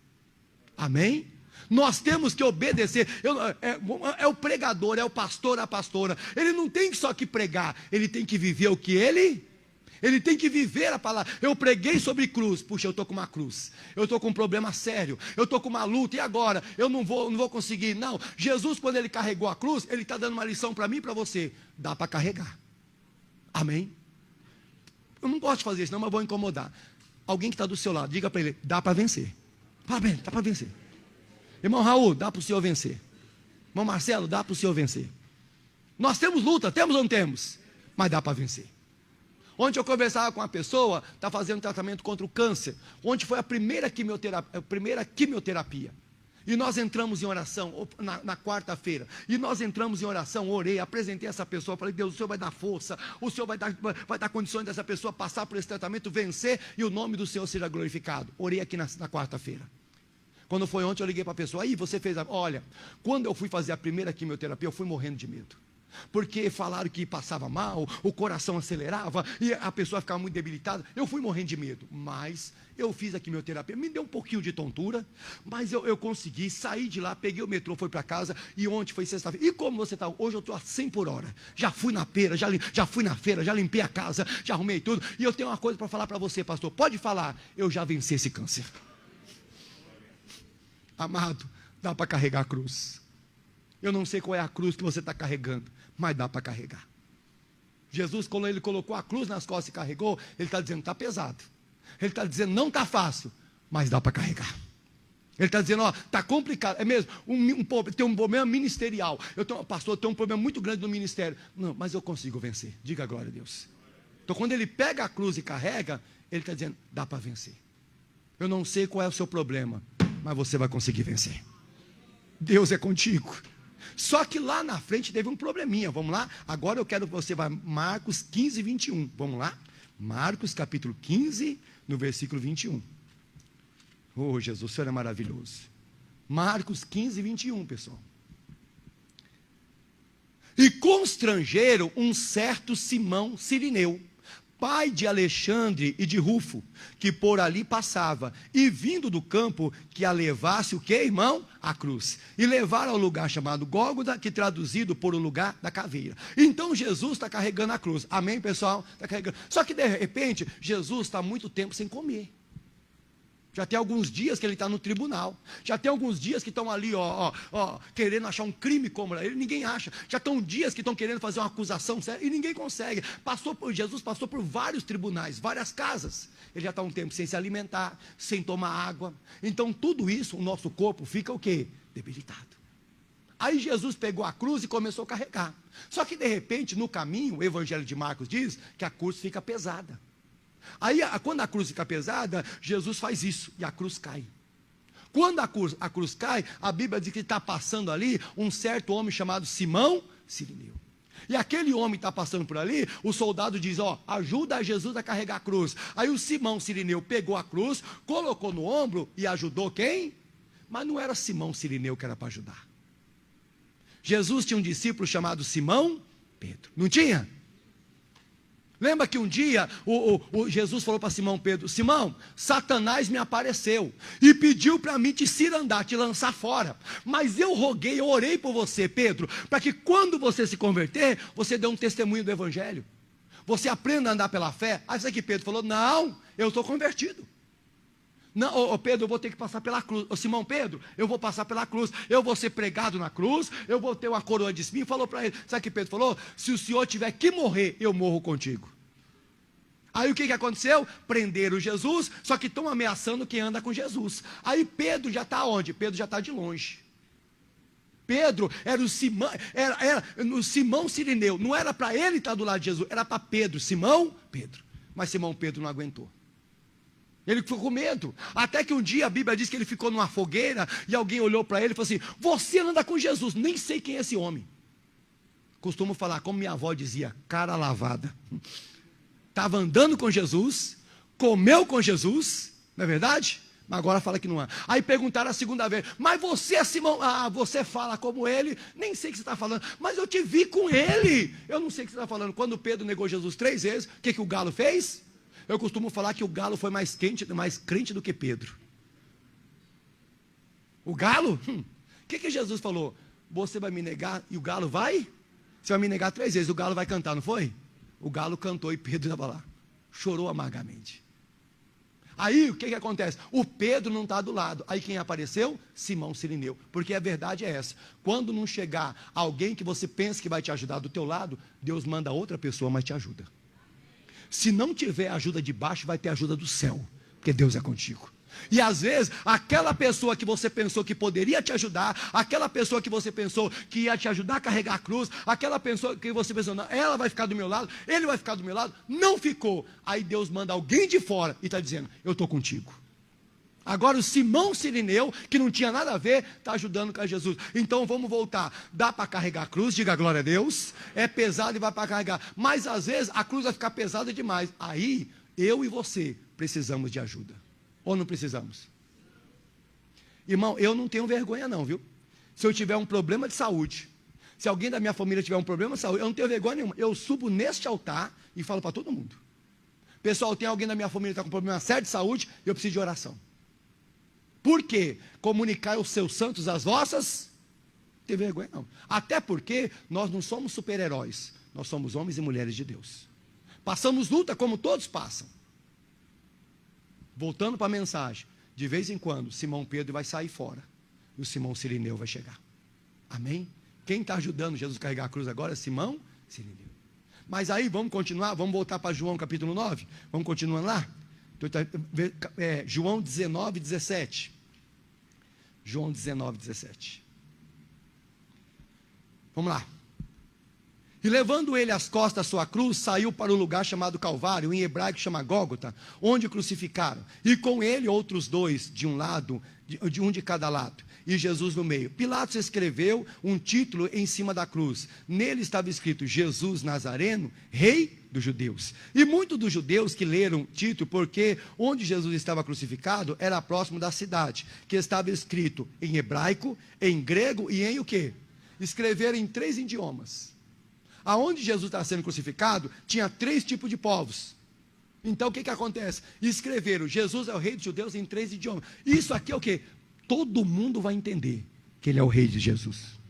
Speaker 1: Amém? Nós temos que obedecer. É o pregador, é o pastor, a pastora. Ele não tem só que pregar, ele tem que viver o que ele tem que viver a palavra. Eu preguei sobre cruz. Puxa, eu estou com uma cruz. Eu estou com um problema sério. Eu estou com uma luta. E agora? Eu não vou conseguir. Não. Jesus, quando ele carregou a cruz, ele está dando uma lição para mim e para você. Dá para carregar. Amém? Eu não gosto de fazer isso, não, mas vou incomodar. Alguém que está do seu lado, diga para ele, dá para vencer. Parabéns, dá para vencer. Irmão Raul, dá para o senhor vencer. Irmão Marcelo, dá para o senhor vencer. Nós temos luta, temos ou não temos? Mas dá para vencer. Ontem eu conversava com uma pessoa, está fazendo tratamento contra o câncer. Ontem foi a primeira quimioterapia. E nós entramos em oração, na quarta-feira. E nós entramos em oração, orei, apresentei essa pessoa, falei, Deus, o Senhor vai dar força, o Senhor vai dar condições dessa pessoa passar por esse tratamento, vencer, e o nome do Senhor seja glorificado. Orei aqui na quarta-feira. Quando foi ontem, eu liguei para a pessoa, aí você fez, olha, quando eu fui fazer a primeira quimioterapia, eu fui morrendo de medo. Porque falaram que passava mal, o coração acelerava e a pessoa ficava muito debilitada. Eu fui morrendo de medo, mas eu fiz a quimioterapia. Me deu um pouquinho de tontura, mas eu consegui sair de lá, peguei o metrô, fui para casa. E ontem foi sexta-feira. E como você está? Hoje eu estou a 100 por hora. Já fui na feira, já fui na feira, já limpei a casa, já arrumei tudo. E eu tenho uma coisa para falar para você, pastor. Pode falar, eu já venci esse câncer. Amado, dá para carregar a cruz. Eu não sei qual é a cruz que você está carregando, mas dá para carregar. Jesus, quando ele colocou a cruz nas costas e carregou, ele está dizendo, está pesado. Ele está dizendo, não está fácil, mas dá para carregar. Ele está dizendo, está complicado, é mesmo, tem um problema ministerial. Pastor, eu tenho um problema muito grande no ministério. Não, mas eu consigo vencer, diga glória a Deus. Então quando ele pega a cruz e carrega, ele está dizendo, dá para vencer. Eu não sei qual é o seu problema, mas você vai conseguir vencer. Deus é contigo. Só que lá na frente teve um probleminha. Vamos lá? Agora eu quero que você vá Marcos 15, 21. Vamos lá? Marcos capítulo 15, no versículo 21. Oh, Jesus, o Senhor é maravilhoso. Marcos 15, 21, pessoal. E constrangeram um certo Simão Cirineu, pai de Alexandre e de Rufo, que por ali passava, e vindo do campo, que a levasse o que, irmão? A cruz. E levaram ao lugar chamado Gólgota, que traduzido por o lugar da caveira. Então Jesus está carregando a cruz. Amém, pessoal? Está carregando. Só que de repente, Jesus está há muito tempo sem comer. Já tem alguns dias que ele está no tribunal. Já tem alguns dias que estão ali, querendo achar um crime contra ele. Ninguém acha. Já estão dias que estão querendo fazer uma acusação séria e ninguém consegue. Jesus passou por vários tribunais, várias casas. Ele já está um tempo sem se alimentar, sem tomar água. Então tudo isso, o nosso corpo fica o quê? Debilitado. Aí Jesus pegou a cruz e começou a carregar. Só que de repente, no caminho, o Evangelho de Marcos diz que a cruz fica pesada. Aí, quando a cruz fica pesada, Jesus faz isso, e a cruz cai. Quando a cruz cai, a Bíblia diz que está passando ali um certo homem chamado Simão Cirineu. E aquele homem está passando por ali, o soldado diz, ajuda Jesus a carregar a cruz. Aí o Simão Cirineu pegou a cruz, colocou no ombro e ajudou quem? Mas não era Simão Cirineu que era para ajudar. Jesus tinha um discípulo chamado Simão Pedro, não tinha? Lembra que um dia o Jesus falou para Simão Pedro: Simão, Satanás me apareceu e pediu para mim te cirandar, te lançar fora. Mas eu roguei, eu orei por você, Pedro, para que quando você se converter, você dê um testemunho do Evangelho. Você aprenda a andar pela fé. Aí sabe que Pedro falou: não, eu estou convertido. Não, Pedro, eu vou ter que passar pela cruz. Simão Pedro, eu vou passar pela cruz. Eu vou ser pregado na cruz. Eu vou ter uma coroa de espinho. Falou para ele. Sabe o que Pedro falou? Se o senhor tiver que morrer, eu morro contigo. Aí o que aconteceu? Prenderam Jesus, só que estão ameaçando quem anda com Jesus. Aí Pedro já está onde? Pedro já está de longe. Pedro era o Simão Cirineu. Não era para ele estar do lado de Jesus, era para Pedro. Simão, Pedro. Mas Simão Pedro não aguentou. Ele ficou com medo, até que um dia a Bíblia diz que ele ficou numa fogueira, e alguém olhou para ele e falou assim: você anda com Jesus, nem sei quem é esse homem. Costumo falar, como minha avó dizia, cara lavada. Estava andando com Jesus, comeu com Jesus, não é verdade? Mas agora fala que não é. Aí perguntaram a segunda vez: mas você é Simão? Ah, você fala como ele? Nem sei o que você está falando, mas eu te vi com ele. Eu não sei o que você está falando. Quando Pedro negou Jesus 3 vezes, o que o galo fez? Eu costumo falar que o galo foi mais crente do que Pedro. O galo? O que Jesus falou? Você vai me negar e o galo vai? Você vai me negar 3 vezes, o galo vai cantar, não foi? O galo cantou e Pedro estava lá. Chorou amargamente. Aí o que acontece? O Pedro não está do lado. Aí quem apareceu? Simão Cirineu. Porque a verdade é essa: quando não chegar alguém que você pensa que vai te ajudar do teu lado, Deus manda outra pessoa, mas te ajuda. Se não tiver ajuda de baixo, vai ter ajuda do céu, porque Deus é contigo. E às vezes, aquela pessoa que você pensou que poderia te ajudar, aquela pessoa que você pensou que ia te ajudar a carregar a cruz, aquela pessoa que você pensou, não, ela vai ficar do meu lado, ele vai ficar do meu lado, não ficou. Aí Deus manda alguém de fora e está dizendo: eu estou contigo. Agora o Simão Cirineu, que não tinha nada a ver, está ajudando com Jesus. Então vamos voltar. Dá para carregar a cruz, diga glória a Deus. É pesado e vai para carregar. Mas às vezes a cruz vai ficar pesada demais. Aí eu e você precisamos de ajuda. Ou não precisamos? Irmão, eu não tenho vergonha não, viu? Se eu tiver um problema de saúde, se alguém da minha família tiver um problema de saúde, eu não tenho vergonha nenhuma. Eu subo neste altar e falo para todo mundo: pessoal, tem alguém da minha família que está com problema sério de saúde, eu preciso de oração. Por quê? Comunicar aos seus santos as vossas? Não tem vergonha não. Até porque nós não somos super-heróis. Nós somos homens e mulheres de Deus. Passamos luta como todos passam. Voltando para a mensagem. De vez em quando, Simão Pedro vai sair fora. E o Simão Cirineu vai chegar. Amém? Quem está ajudando Jesus a carregar a cruz agora é Simão Cirineu. Mas aí, vamos continuar? Vamos voltar para João capítulo 9? Vamos continuar lá? João 19, 17. João 19, 17. Vamos lá. E levando ele às costas da sua cruz, saiu para o lugar chamado Calvário, em hebraico chama Gólgota, onde o crucificaram. E com ele outros 2, de um lado, de um de cada lado, e Jesus no meio. Pilatos escreveu um título em cima da cruz. Nele estava escrito: Jesus Nazareno, Rei dos Judeus. E muitos dos judeus que leram o título, porque onde Jesus estava crucificado era próximo da cidade, que estava escrito em hebraico, em grego e em o quê? Escreveram em 3 idiomas. Aonde Jesus estava sendo crucificado, tinha 3 tipos de povos. Então o que acontece? Escreveram: Jesus é o Rei dos Judeus em 3 idiomas. Isso aqui é o quê? Todo mundo vai entender que ele é o Rei de Jesus.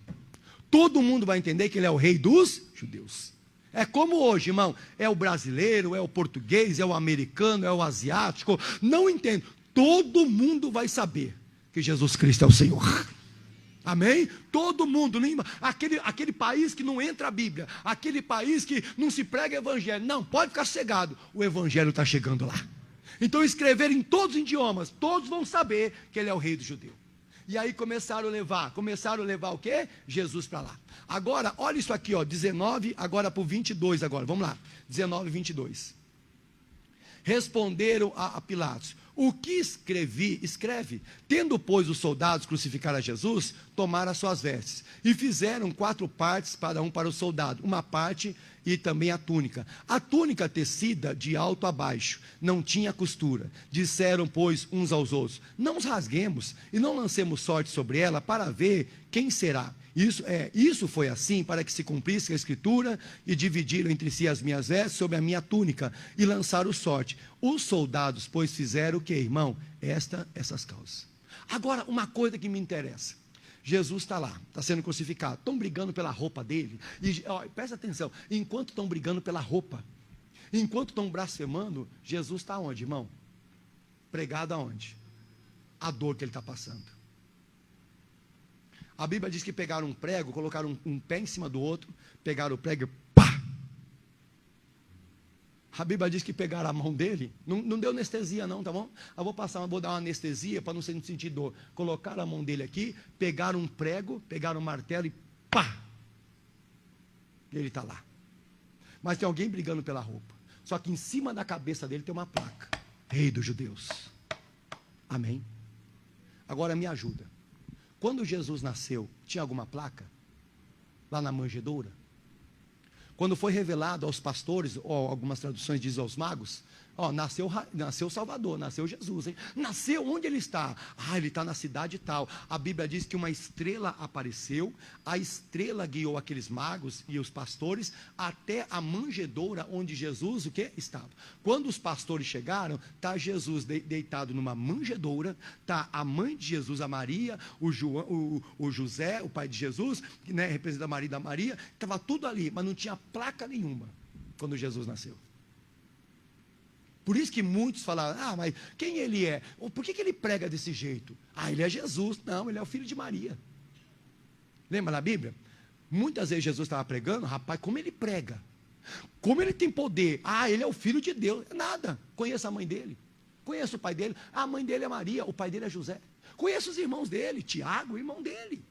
Speaker 1: Todo mundo vai entender que ele é o Rei dos Judeus. É como hoje, irmão, é o brasileiro, é o português, é o americano, é o asiático, não entendo. Todo mundo vai saber que Jesus Cristo é o Senhor. Amém? Todo mundo, aquele país que não entra a Bíblia, aquele país que não se prega evangelho, não, pode ficar cegado, o evangelho está chegando lá. Então escreveram em todos os idiomas, todos vão saber que ele é o Rei do Judeu. E aí começaram a levar o quê? Jesus para lá. Agora, olha isso aqui, ó, 19, agora para o 22 agora, vamos lá, 19 e 22. Responderam a Pilatos: o que escreve. Tendo, pois, os soldados crucificaram a Jesus, tomaram as suas vestes, e fizeram 4 partes, para o soldado, uma parte e também a túnica tecida de alto a baixo, não tinha costura. Disseram, pois, uns aos outros: não os rasguemos e não lancemos sorte sobre ela, para ver quem será. Isso foi assim para que se cumprisse a escritura, e dividiram entre si as minhas vestes sobre a minha túnica, e lançaram sorte. Os soldados, pois, fizeram o que, irmão? Essas causas. Agora, uma coisa que me interessa. Jesus está lá, está sendo crucificado. Estão brigando pela roupa dele. E presta atenção, enquanto estão brigando pela roupa, enquanto estão blasfemando, Jesus está onde, irmão? Pregado aonde? A dor que ele está passando. A Bíblia diz que pegaram um prego, colocaram um pé em cima do outro, pegaram o prego e pá! A Bíblia diz que pegaram a mão dele, não deu anestesia não, tá bom? Eu vou dar uma anestesia para não sentir dor. Colocaram a mão dele aqui, pegaram um prego, pegaram um martelo e pá! E ele está lá. Mas tem alguém brigando pela roupa. Só que em cima da cabeça dele tem uma placa: Rei dos Judeus. Amém? Agora me ajuda. Quando Jesus nasceu, tinha alguma placa? Lá na manjedoura? Quando foi revelado aos pastores, ou algumas traduções dizem aos magos, nasceu o Salvador, nasceu Jesus, hein? Nasceu onde ele está? Ele está na cidade tal. A Bíblia diz que uma estrela apareceu, a estrela guiou aqueles magos e os pastores até a manjedoura onde Jesus, estava. Quando os pastores chegaram, está Jesus deitado numa manjedoura, está a mãe de Jesus, a Maria, o José, o pai de Jesus, que representa a Maria da Maria, estava tudo ali, mas não tinha placa nenhuma quando Jesus nasceu. Por isso que muitos falaram: mas quem ele é? Por que ele prega desse jeito? Ele é Jesus. Não, ele é o filho de Maria. Lembra na Bíblia? Muitas vezes Jesus estava pregando, rapaz, como ele prega? Como ele tem poder? Ele é o filho de Deus. Nada. Conheço a mãe dele. Conheço o pai dele. A mãe dele é Maria, o pai dele é José. Conheço os irmãos dele, Tiago, o irmão dele.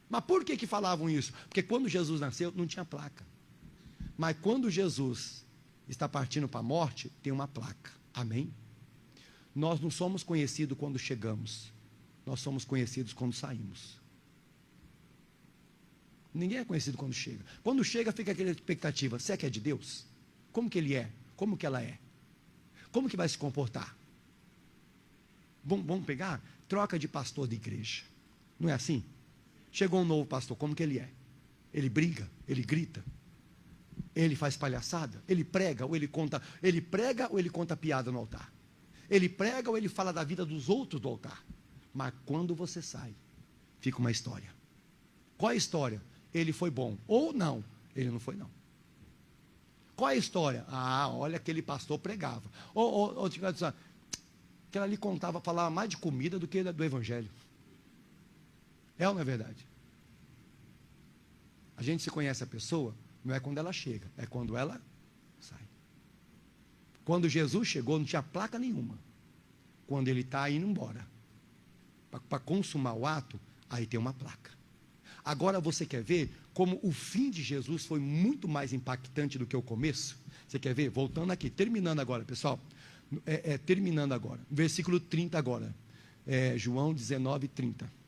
Speaker 1: Mas por que falavam isso? Porque quando Jesus nasceu, não tinha placa. Mas quando Jesus está partindo para a morte, tem uma placa. Amém? Nós não somos conhecidos quando chegamos, nós somos conhecidos quando saímos. Ninguém é conhecido quando chega. Quando chega, fica aquela expectativa: será que é de Deus? Como que ele é? Como que ela é? Como que vai se comportar? Vamos pegar? Troca de pastor de igreja. Não é assim? Chegou um novo pastor, como que ele é? Ele briga, ele grita, ele faz palhaçada, ele prega ou ele conta piada no altar, ele prega ou ele fala da vida dos outros do altar. Mas quando você sai, fica uma história. Qual é a história? Ele foi bom, ou não, ele não foi não. Qual é a história? Olha, aquele pastor pregava, aquela ali falava mais de comida do que do evangelho. É ou não é verdade? A gente se conhece a pessoa, não é quando ela chega, é quando ela sai. Quando Jesus chegou, não tinha placa nenhuma. Quando ele está indo embora, para consumar o ato, aí tem uma placa. Agora você quer ver como o fim de Jesus foi muito mais impactante do que o começo? Você quer ver? Voltando aqui, terminando agora, pessoal. Terminando agora, versículo 30 agora. João 19, 30.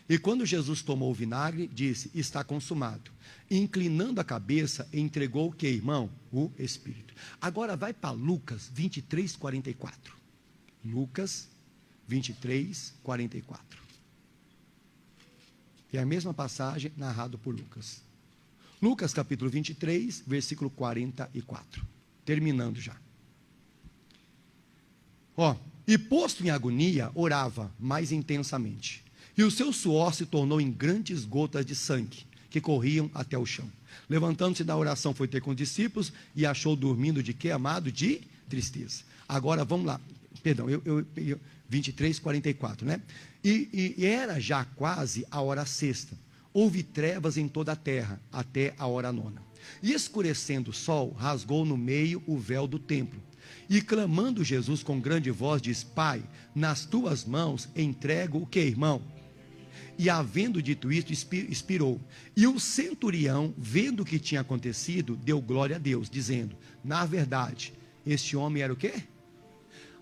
Speaker 1: E quando Jesus tomou o vinagre, disse: está consumado. Inclinando a cabeça, entregou o que, irmão? O Espírito. Agora vai para Lucas 23, 44. Lucas 23, 44. É a mesma passagem narrada por Lucas. Lucas capítulo 23, versículo 44. Terminando já. E posto em agonia, orava mais intensamente. E o seu suor se tornou em grandes gotas de sangue, que corriam até o chão. Levantando-se da oração, foi ter com os discípulos, e achou dormindo de quê, amado? De tristeza. Agora, vamos lá. Perdão, 23, 44, né? E era já quase a hora sexta. Houve trevas em toda a terra, até a hora nona. E escurecendo o sol, rasgou no meio o véu do templo. E clamando Jesus com grande voz, diz: Pai, nas tuas mãos entrego o que, irmão? E havendo dito isto, expirou. E o centurião, vendo o que tinha acontecido, deu glória a Deus, dizendo: na verdade, este homem era o quê?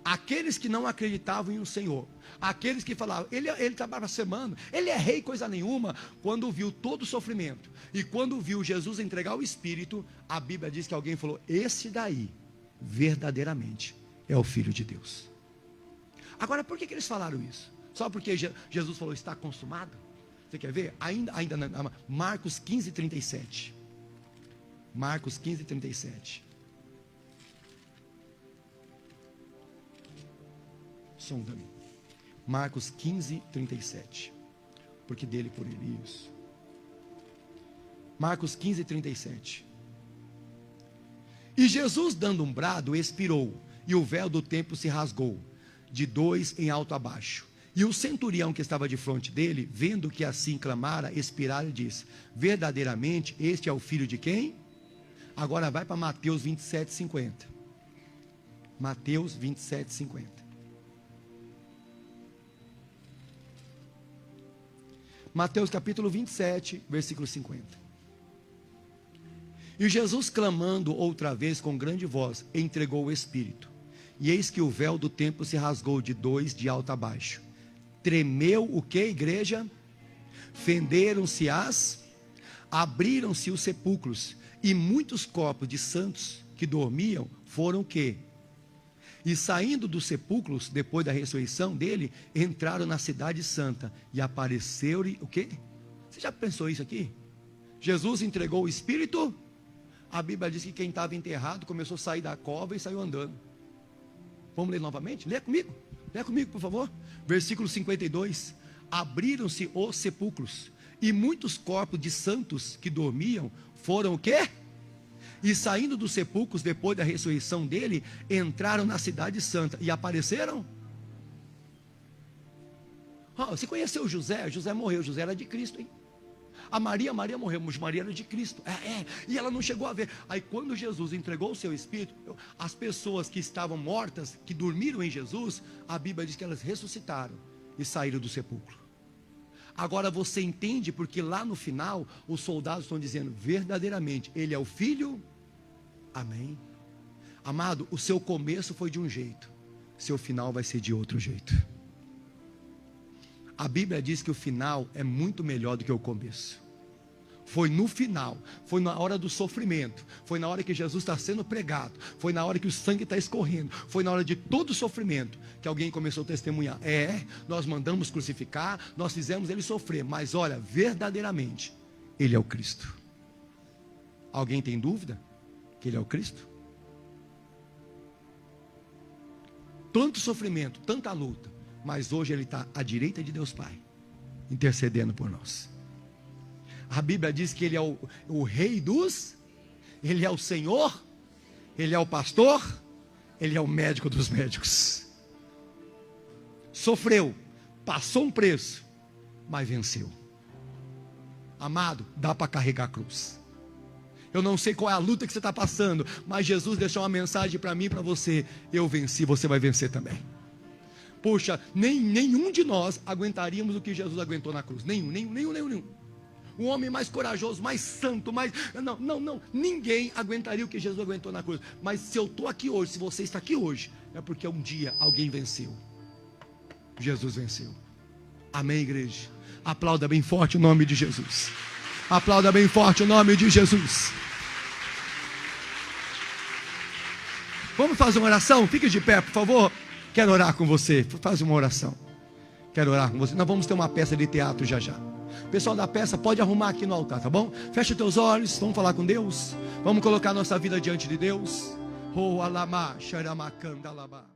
Speaker 1: Aqueles que não acreditavam em um Senhor, aqueles que falavam, ele está blasfemando, ele é rei coisa nenhuma, quando viu todo o sofrimento, e quando viu Jesus entregar o Espírito, a Bíblia diz que alguém falou, esse daí, verdadeiramente, é o Filho de Deus. Agora, por que eles falaram isso? Só porque Jesus falou, está consumado? Você quer ver? Ainda Marcos 15, 37. Marcos 15, 37. Sonda-me. Marcos 15, 37. Porque dele, por ele, isso. Marcos 15, 37. E Jesus, dando um brado, expirou, e o véu do templo se rasgou, de 2 em alto a baixo. E o centurião que estava de frente dele, vendo que assim clamara, expirara, e disse, verdadeiramente, este é o filho de quem? Agora vai para Mateus 27, 50. Mateus 27, 50. Mateus capítulo 27, versículo 50. E Jesus, clamando outra vez com grande voz, entregou o Espírito. E eis que o véu do templo se rasgou de 2 de alto a baixo. Tremeu o que, igreja? Fenderam-se abriram-se os sepulcros, e muitos corpos de santos que dormiam foram o quê? E saindo dos sepulcros, depois da ressurreição dele, entraram na cidade santa, e apareceu-lhe o quê? Você já pensou isso aqui? Jesus entregou o Espírito, a Bíblia diz que quem estava enterrado começou a sair da cova e saiu andando. Vamos ler novamente? Lê comigo, por favor. Versículo 52. Abriram-se os sepulcros, e muitos corpos de santos que dormiam foram o quê? E saindo dos sepulcros, depois da ressurreição dele, entraram na cidade santa, e apareceram? Você conheceu José? José morreu, José era de Cristo, hein? A Maria morreu, mas Maria era de Cristo. E ela não chegou a ver. Aí quando Jesus entregou o seu Espírito, as pessoas que estavam mortas, que dormiram em Jesus, a Bíblia diz que elas ressuscitaram e saíram do sepulcro. Agora você entende porque lá no final, os soldados estão dizendo, verdadeiramente, ele é o Filho? Amém. Amado, o seu começo foi de um jeito, seu final vai ser de outro jeito. A Bíblia diz que o final é muito melhor do que o começo. Foi no final, foi na hora do sofrimento, foi na hora que Jesus está sendo pregado, foi na hora que o sangue está escorrendo, foi na hora de todo o sofrimento que alguém começou a testemunhar. Nós mandamos crucificar, nós fizemos ele sofrer, mas olha, verdadeiramente, ele é o Cristo. Alguém tem dúvida que ele é o Cristo? Tanto sofrimento, tanta luta, mas hoje ele está à direita de Deus Pai, intercedendo por nós. A Bíblia diz que ele é o rei ele é o Senhor, ele é o pastor, ele é o médico dos médicos. Sofreu, passou um preço, mas venceu. Amado, dá para carregar a cruz. Eu não sei qual é a luta que você está passando, mas Jesus deixou uma mensagem para mim e para você. Eu venci, você vai vencer também. Poxa, nenhum de nós aguentaríamos o que Jesus aguentou na cruz. Nenhum. O homem mais corajoso, mais santo, Não. Ninguém aguentaria o que Jesus aguentou na cruz. Mas se eu estou aqui hoje, se você está aqui hoje, é porque um dia alguém venceu. Jesus venceu. Amém, igreja? Aplauda bem forte o nome de Jesus. Aplauda bem forte o nome de Jesus. Vamos fazer uma oração? Fique de pé, por favor. Quero orar com você. Faz uma oração. Quero orar com você. Nós vamos ter uma peça de teatro já. Pessoal da peça, pode arrumar aqui no altar, tá bom? Fecha teus olhos, vamos falar com Deus. Vamos colocar nossa vida diante de Deus. Oh, alama, xaramacanda, alaba.